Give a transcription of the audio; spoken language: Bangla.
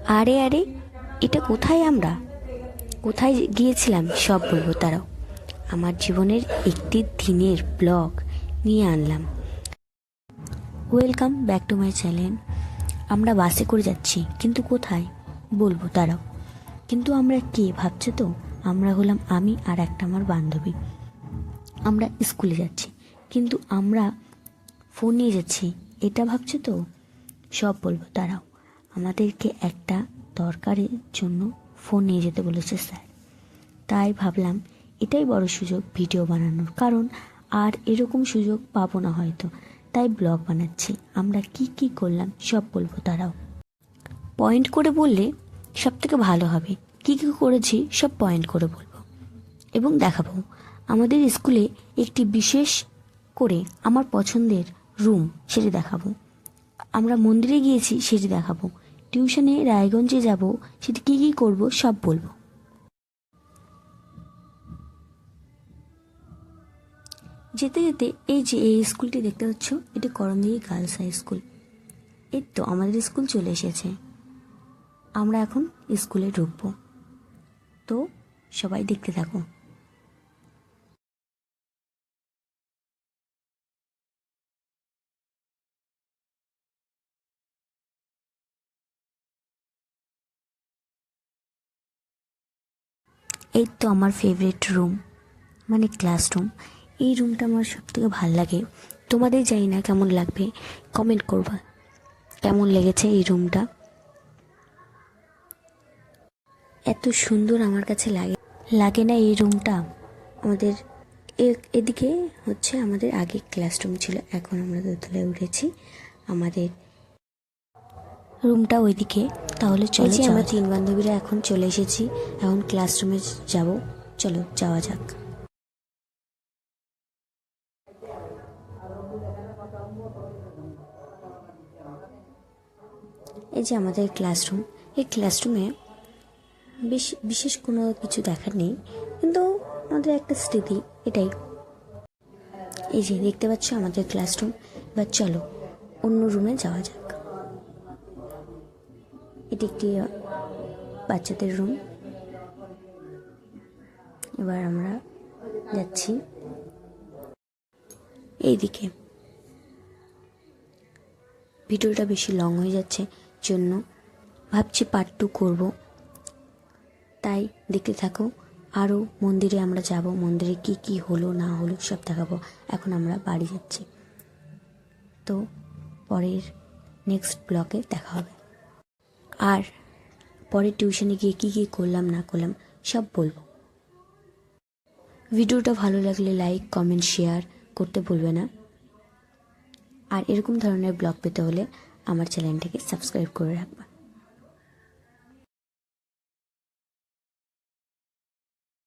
আরে আরে, এটা কোথায়? আমরা কোথায় গিয়েছিলাম সব বলবো তারাও। আমার জীবনের একটি দিনের ব্লগ নিয়ে আনলাম। Welcome back to my channel. আমরা বাসে করে যাচ্ছি, কিন্তু কোথায় বলবো তারাও। কিন্তু আমরা কে ভাবছো তো? আমরা হলাম আমি আর একটা আমার বান্ধবী। আমরা স্কুলে যাচ্ছি, কিন্তু আমরা ফোন নিয়ে যাচ্ছি, এটা ভাবছো তো? সব বলবো তারাও। আমাদেরকে একটা দরকারের জন্য ফোন নিয়ে যেতে বলেছে স্যার। তাই ভাবলাম এটাই বড় সুযোগ ভিডিও বানানোর, কারণ আর এরকম সুযোগ পাবো না হয়তো। তাই ব্লগ বানাচ্ছি। আমরা কি কি করলাম সব বলবো তারাও। পয়েন্ট করে বললে সব থেকে ভালো হবে। কি কি করেছি সব পয়েন্ট করে বলবো এবং দেখাবো। আমাদের স্কুলে একটি বিশেষ করে আমার পছন্দের রুম, সেটি দেখাবো। আমরা মন্দিরে গিয়েছি, সেটি দেখাবো। টিউশনে রায়গঞ্জে যাব, সেটি কী কী করবো সব বলবো। যেতে যেতে এই যে এই স্কুলটি দেখতে পাচ্ছ, এটি করণদিঘি গার্লস হাই স্কুল। এই তো আমাদের স্কুল চলে এসেছে। আমরা এখন স্কুলে ঢুকবো, তো সবাই দেখতে থাকো। এই তো আমার ফেভারিট রুম, মানে ক্লাসরুম। এই রুমটা আমার সব থেকে ভালো লাগে। তোমাদের জানি না কেমন লাগবে, কমেন্ট করবা কেমন লেগেছে এই রুমটা। এত সুন্দর আমার কাছে লাগে লাগে না এই রুমটা। আমাদের এদিকে হচ্ছে আমাদের আগে ক্লাসরুম ছিল, এখন আমরা দোতলায় উঠেছি। আমাদের রুমটা ওইদিকে। তাহলে চলো, আমরা 3 বান্ধবীরা এখন চলে এসেছি। এখন ক্লাসরুমে যাব, চলো যাওয়া যাক। এই যে আমাদের ক্লাসরুম। এই ক্লাসরুমে বিশেষ কোনো কিছু দেখার নেই, কিন্তু আমাদের একটা স্মৃতি এটাই। এই যে দেখতে পাচ্ছ আমাদের ক্লাসরুম। এবার চলো অন্য রুমে যাওয়া যাক। এটি একটি বাচ্চাদের রুম। এবার আমরা যাচ্ছি এইদিকে। ভিডিওটা বেশি লং হয়ে যাচ্ছে জন্য ভাবছি পার্ট 2 করবো, তাই দেখতে থাকো। আরও মন্দিরে আমরা যাব, মন্দিরে কি কি হলো না হলো সব দেখাবো। এখন আমরা বাড়ি যাচ্ছি, তো পরের নেক্সট ব্লগে দেখা হবে। আর পরে টিউশনে গিয়ে কি কি করলাম না করলাম সব বলবো। ভিডিওটা ভালো লাগলে লাইক কমেন্ট শেয়ার করতে ভুলবে না। আর এরকম ধরনের ব্লগ পেতে হলে আমার চ্যানেলটাকে সাবস্ক্রাইব করে রাখবা।